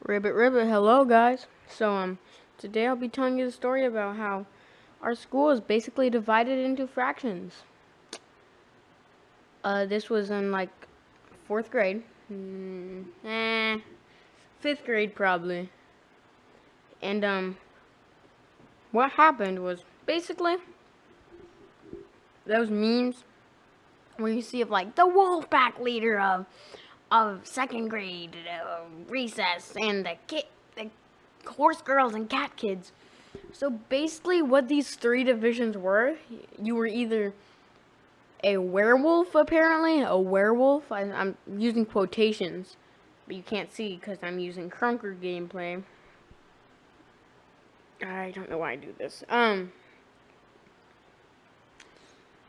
Ribbit Ribbit, hello guys. Today I'll be telling you the story about how our school is basically divided into fractions. This was in like 4th grade. 5th grade probably. And what happened was basically those memes where you see of like the wolf pack leader of 2nd grade recess and the horse girls and cat kids. So basically what these 3 divisions were, you were either a werewolf, apparently, a werewolf. I'm using quotations, but you can't see because I'm using Crunker gameplay. I don't know why I do this. A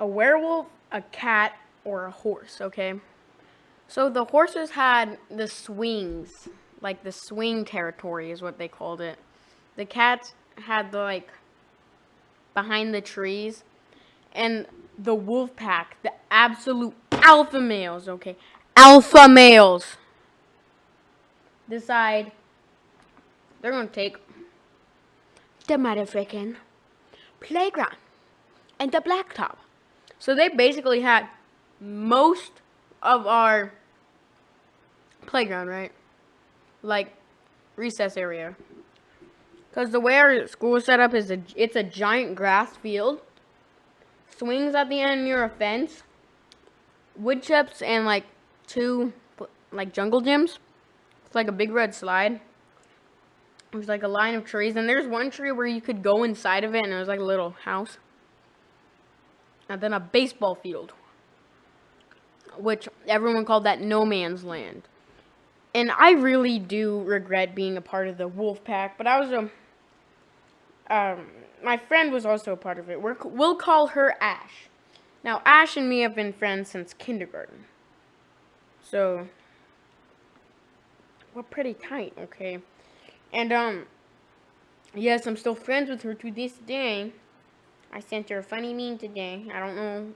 werewolf, a cat, or a horse, okay? So the horses had the swings, like the swing territory is what they called it. The cats had the, like, behind the trees. And the wolf pack, the absolute alpha males, okay? Alpha males decide they're going to take the motherfucking playground and the blacktop. So they basically had most of our playground, right? Like recess area. Because the way our school is set up is it's a giant grass field. Swings at the end near a fence. Wood chips and like 2 like jungle gyms. It's like a big red slide. There's like a line of trees, and there's one tree where you could go inside of it, and it was like a little house. And then a baseball field, which everyone called that no man's land. And I really do regret being a part of the wolf pack, but I was my friend was also a part of it. We'll call her Ash. Now, Ash and me have been friends since kindergarten. So, we're pretty tight, okay? And, yes, I'm still friends with her to this day. I sent her a funny meme today. I don't know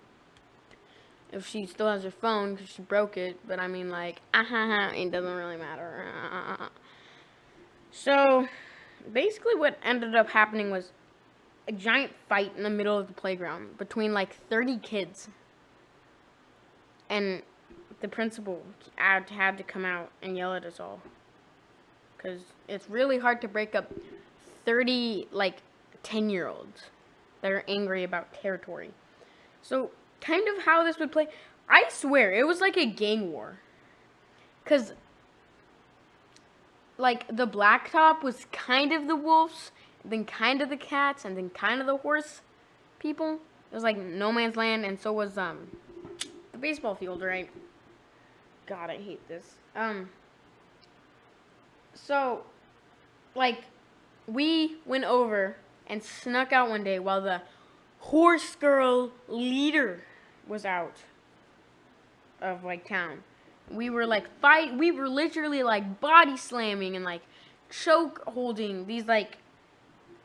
if she still has her phone because she broke it. But, I mean, like, it doesn't really matter. So, basically what ended up happening was a giant fight in the middle of the playground between, like, 30 kids. And the principal had to come out and yell at us all. Because it's really hard to break up 30, like, 10-year-olds that are angry about territory. So, kind of how this would play, I swear, it was like a gang war. Because, like, the blacktop was kind of the wolves, then kind of the cats, and then kind of the horse people. It was like no man's land, and so was, the baseball field, right? God, I hate this. So, like, we went over and snuck out one day while the horse girl leader was out of, like, town. We were, like, we were literally, like, body slamming and, like, choke holding these, like,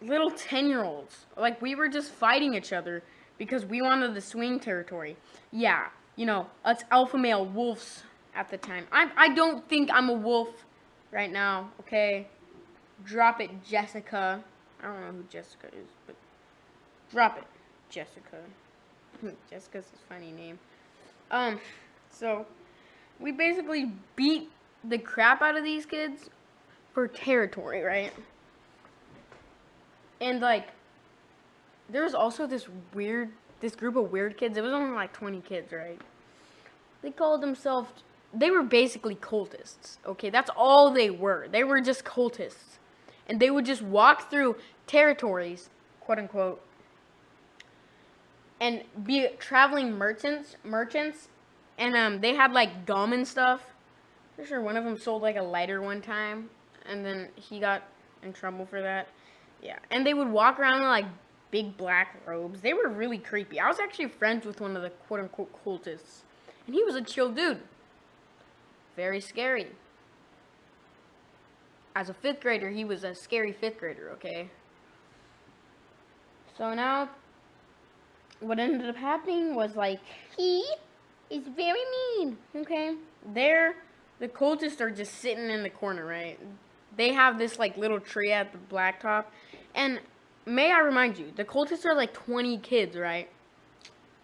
little 10-year-olds. Like, we were just fighting each other because we wanted the swing territory. Yeah, you know, us alpha male wolves at the time. I don't think I'm a wolf right now, okay? Drop it, Jessica. I don't know who Jessica is, but drop it, Jessica. Jessica's a funny name. So we basically beat the crap out of these kids for territory, right? And, like, there was also this group of weird kids. It was only like 20 kids, right? They called themselves, they were basically cultists, okay? That's all they were. They were just cultists. And they would just walk through territories, quote unquote, and be traveling merchants, and they had like gum and stuff. Pretty sure one of them sold like a lighter one time, and then he got in trouble for that. Yeah, and they would walk around in like big black robes. They were really creepy. I was actually friends with one of the quote unquote cultists, and he was a chill dude. Very scary. As a 5th grader, he was a scary 5th grader, okay? So now, what ended up happening was, like, he is very mean, okay? The cultists are just sitting in the corner, right? they have this like little tree at the blacktop, and may I remind you, the cultists are like 20 kids, right?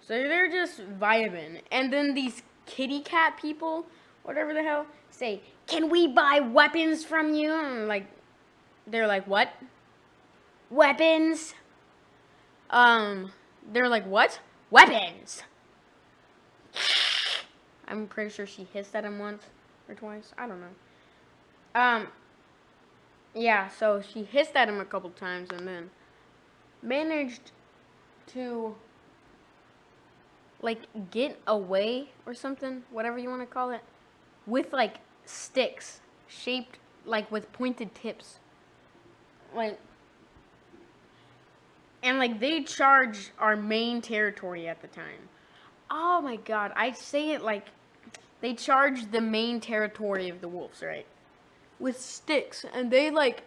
So they're just vibing, and then these kitty cat people, whatever the hell, say, "Can we buy weapons from you?" And like, they're like, "What? Weapons?" They're like, "What? Weapons?" I'm pretty sure she hissed at him once or twice. I don't know. Yeah, so she hissed at him a couple times and then managed to, like, get away or something, whatever you want to call it, with, like, sticks shaped, like, with pointed tips. Like, and, like, they charged our main territory at the time. Oh, my God. I say it like they charged the main territory of the wolves, right? With sticks. And they, like,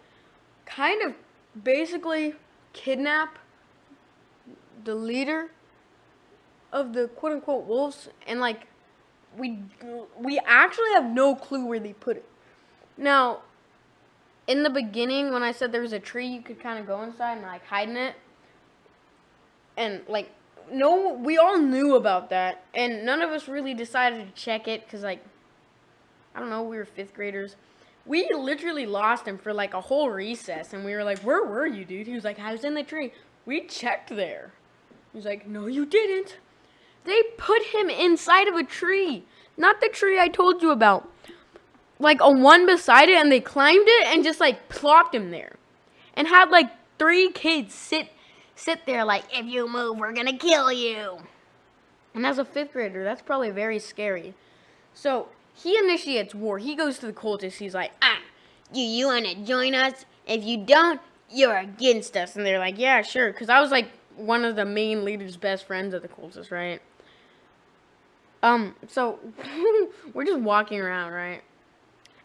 kind of basically kidnap the leader of the quote-unquote wolves. And, like, we actually have no clue where they put it. Now, in the beginning, when I said there was a tree you could kind of go inside and, like, hide in it, and, like, no, we all knew about that, and none of us really decided to check it, because, like, I don't know, we were 5th graders. We literally lost him for, like, a whole recess, and we were like, "Where were you, dude?" He was like, "I was in the tree." We checked there. He was like, "No, you didn't." They put him inside of a tree, not the tree I told you about. Like, a one beside it, and they climbed it and just, like, plopped him there. And had, like, 3 kids sit there like, "If you move, we're gonna kill you." And as a 5th grader, that's probably very scary. So, he initiates war. He goes to the cultists. He's like, you want to join us? If you don't, you're against us. And they're like, "Yeah, sure." Because I was, like, one of the main leader's best friends of the cultists, right? So, we're just walking around, right?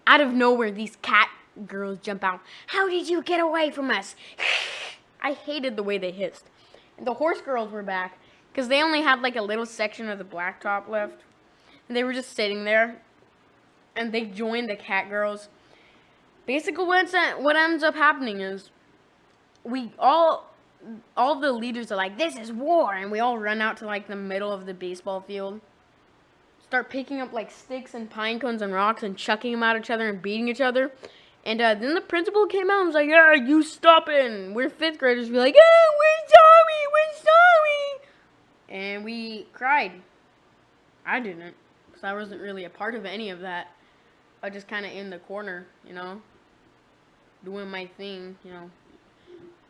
Out of nowhere, these cat girls jump out. "How did you get away from us?" I hated the way they hissed. And the horse girls were back, because they only had, like, a little section of the blacktop left. And they were just sitting there. And they joined the cat girls. Basically, what ends up happening is we all the leaders are like, "This is war." And we all run out to, like, the middle of the baseball field. Start picking up, like, sticks and pine cones and rocks and chucking them at each other and beating each other. And then the principal came out and was like, "Yeah, you stop it." And we're 5th graders. We're like, "Yeah, we're sorry. And we cried. I didn't, because I wasn't really a part of any of that. I was just kind of in the corner, you know, doing my thing, you know,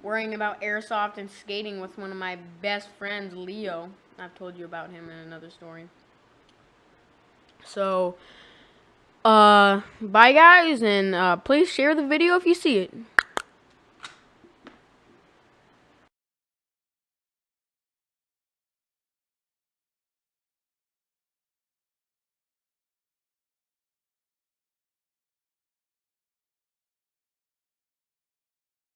worrying about airsoft and skating with one of my best friends, Leo. I've told you about him in another story. So, bye guys, and please share the video if you see it.